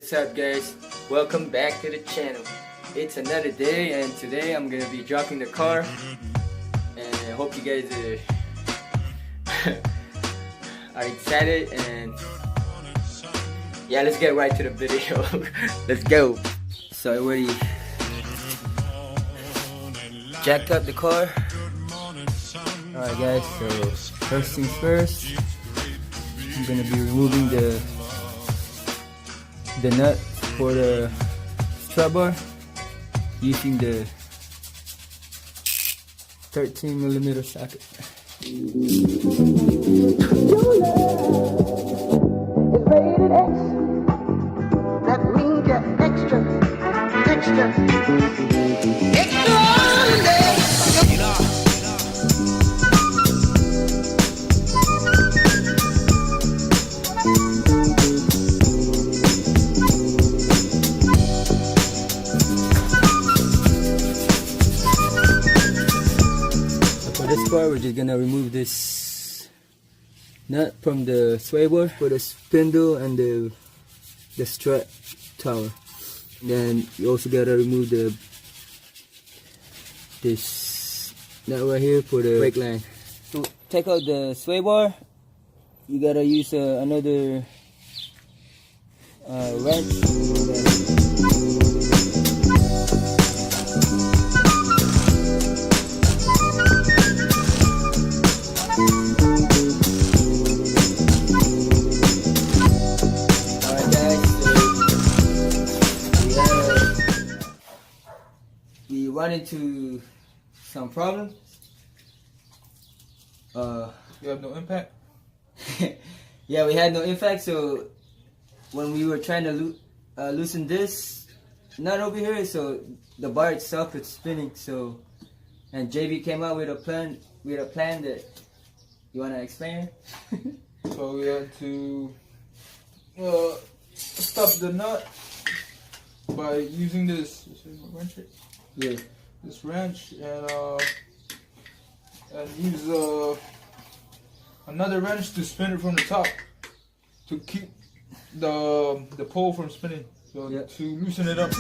What's up guys, welcome back to the channel. It's another day and today I'm gonna be dropping the car and I hope you guys are excited and yeah, let's get right to the video. Let's go. So I already jacked up the car. Alright guys, so first things first, I'm gonna be removing the nut for the strut bar using the 13mm socket. It's rated X. That means you're extra. For this part, we're just gonna remove this nut from the sway bar for the spindle and the strut tower. Then you also gotta remove this nut right here for the brake line. To take out the sway bar, you gotta use another wrench. We run into some problems. You have no impact? Yeah, we had no impact, so when we were trying to loosen this nut over here, so the bar itself is spinning. So, and JB came out with a plan that you wanna explain. So we had to stop the nut by using this wrench. Yeah. This wrench and use another wrench to spin it from the top to keep the pole from spinning. So yeah. To loosen it up.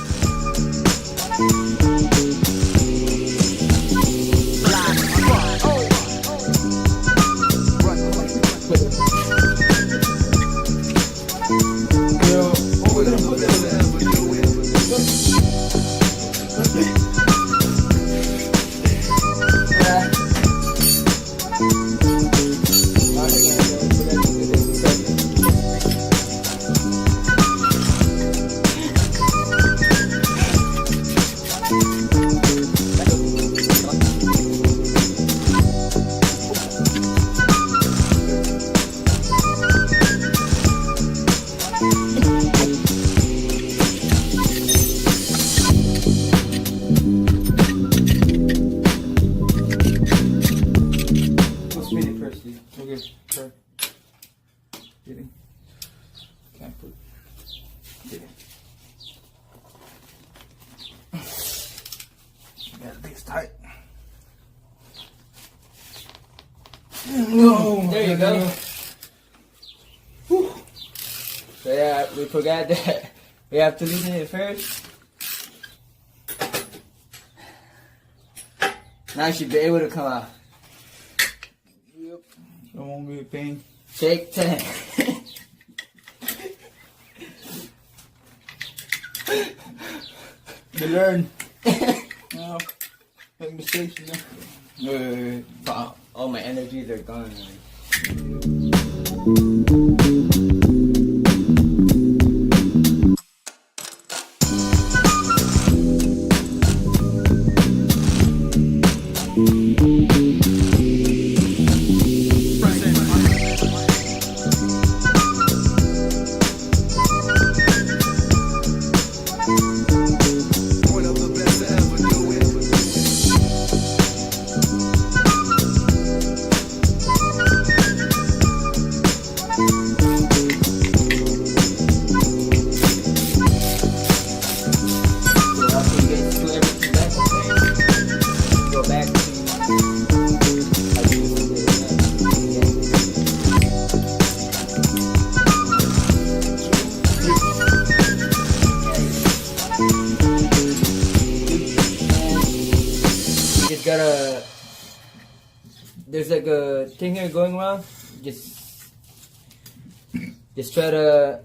Okay, try. Getting. Can't put. Getting. Yeah, this tight. No. There you go. Whew. So yeah, we forgot that we have to loosen it first. Now you should be able to come out. Yep. So it won't be a pain. Take 10. You learn. No. Make mistakes, you know. All my energies are gone. gotta. There's like a thing here going around. Just try to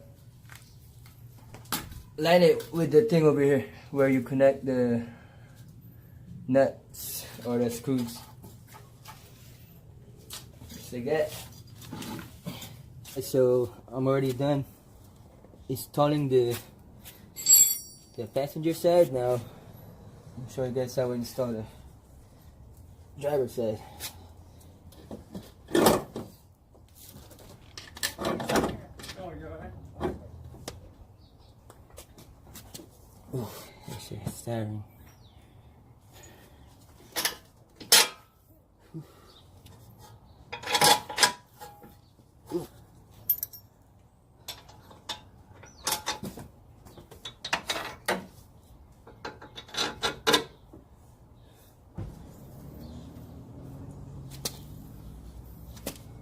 line it with the thing over here where you connect the nuts or the screws. Just like that. So I'm already done installing the passenger side. Now I'm show you guys how to install the driver side. Ooh, that shit is staring.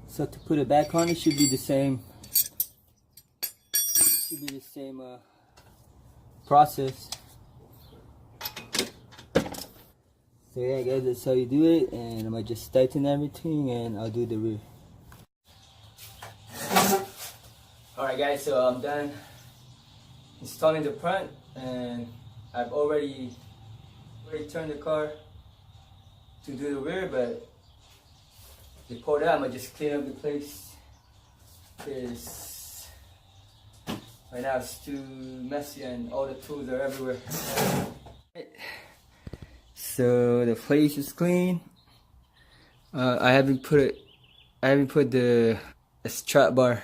So to put it back on, it should be the same. Process. So yeah, guys, that's how you do it, and I'm gonna just tighten everything, and I'll do the rear. All right, guys. So I'm done installing the front, and I've already turned the car to do the rear, but before that, I'm gonna just clean up the place. Right now it's too messy and all the tools are everywhere. So the place is clean. I haven't put the strap bar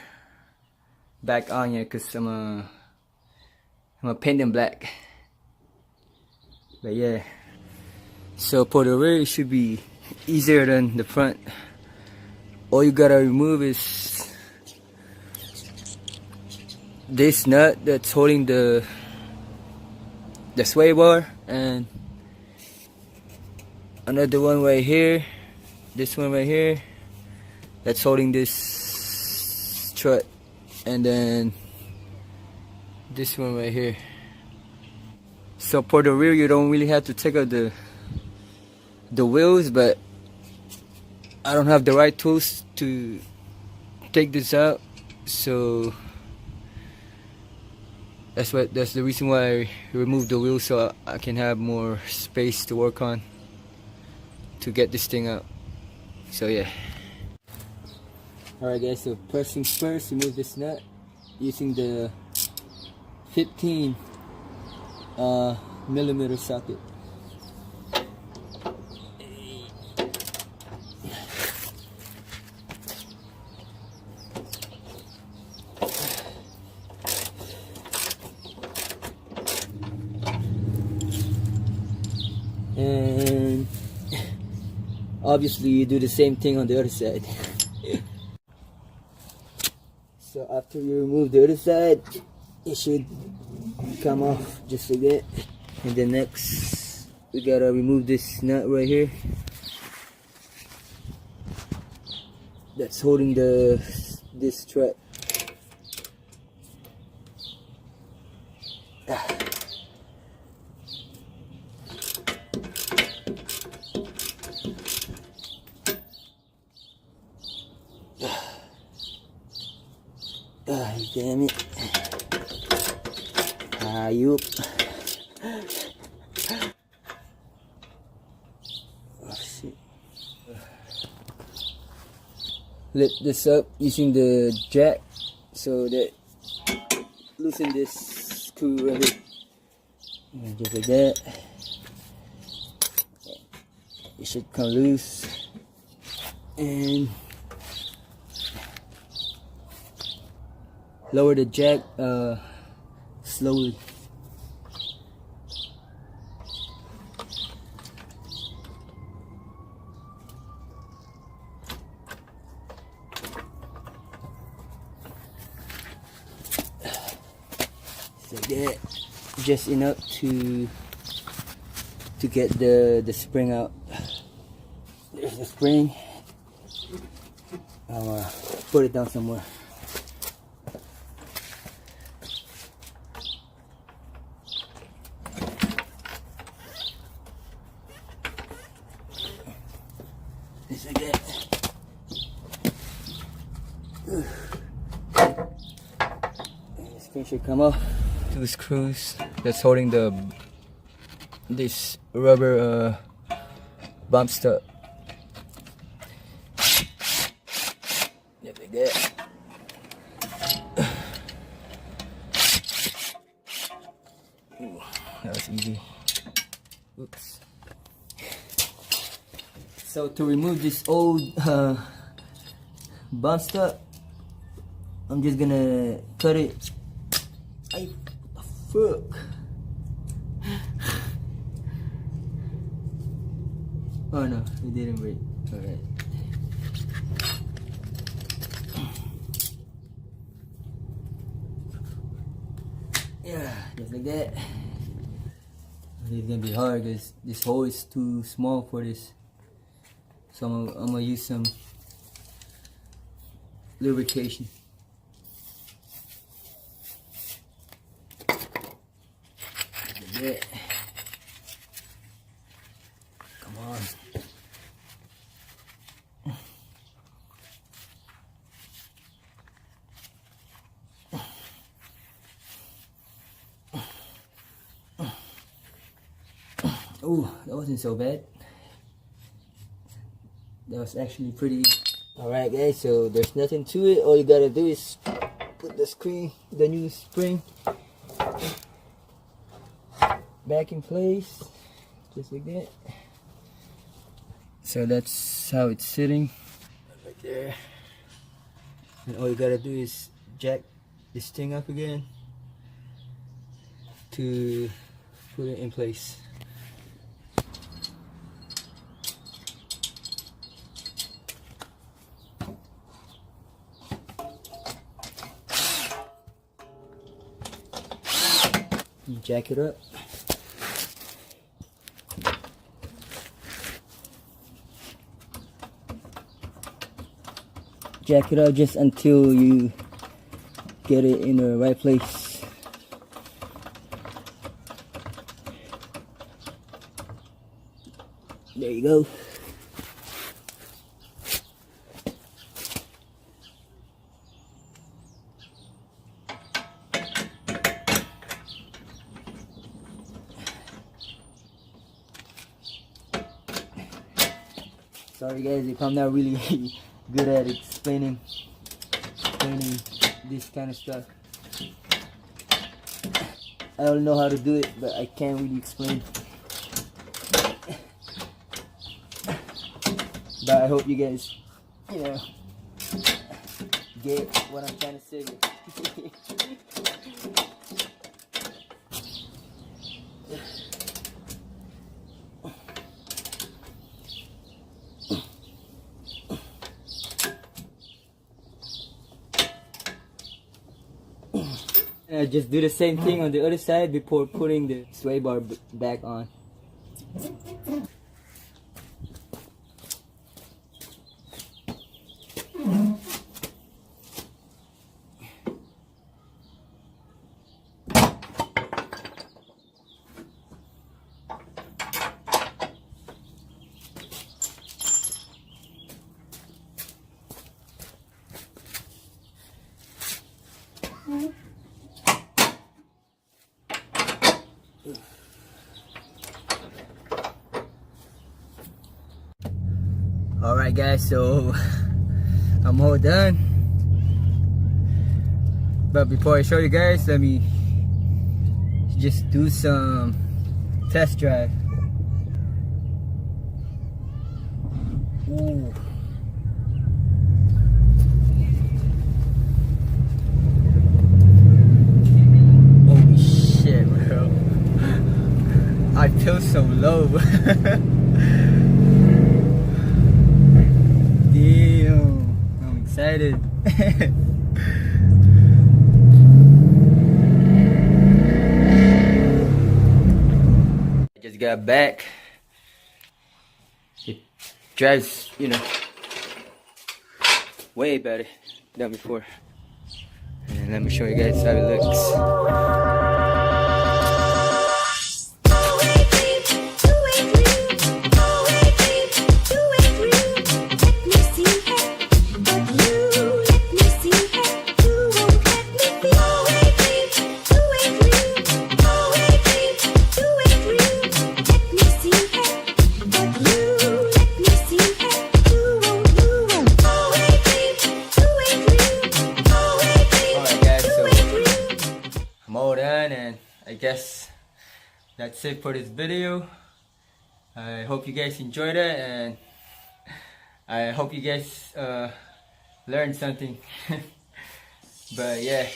back on yet because I'm gonna paint them black. But yeah. So for the rear, it should be easier than the front. All you gotta remove is this nut that's holding the sway bar, and another one right here, this one right here, that's holding this strut, and then this one right here. So for the rear, you don't really have to take out the wheels, but I don't have the right tools to take this out, so that's the reason why I removed the wheel, so I can have more space to work on to get this thing out. So yeah. Alright guys, so first things first, remove this nut using the 15 millimeter socket. And obviously you do the same thing on the other side. So after you remove the other side, it should come off just like that. And then next we gotta remove this nut right here that's holding this strap. Damn it. Ayup. Oh shit. Lift this up using the jack so that loosen this screw right here. And just like that. It should come loose. And lower the jack slowly. So that just enough to get the spring out. There's the spring. I'll put it down somewhere. Just like that. This thing should come off. Two screws that's holding this rubber bump stop. Just like that. Ooh, that was easy. Oops. So to remove this old bump stop, I'm just gonna cut it. Ay, what the fuck? Oh no, it didn't break. Alright. Yeah, just like that. It's gonna be hard because this hole is too small for this. So I'm gonna use some lubrication. Like that. Come on. Ooh, that wasn't so bad. That was actually pretty. Alright guys, so there's nothing to it. All you gotta do is put the new spring back in place. Just like that. So that's how it's sitting. Right there. And all you gotta do is jack this thing up again to put it in place. You jack it up. Jack it up just until you get it in the right place. There you go. Sorry guys if I'm not really good at explaining this kind of stuff. I don't know how to do it, but I can't really explain. But I hope you guys, get what I'm trying to say. Just do the same thing on the other side before putting the sway bar back on. Alright guys, so I'm all done. But before I show you guys, let me just do some test drive. Ooh. Holy shit, bro. I feel so low. Damn, I'm excited. I just got back. It drives, way better than before. And let me show you guys how it looks. I guess that's it for this video. I hope you guys enjoyed it, and I hope you guys learned something. But yeah,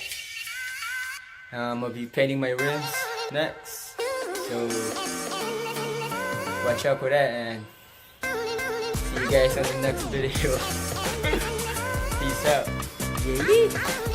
I'm gonna be painting my rims next, so watch out for that, and see you guys on the next video. Peace out. Yeah.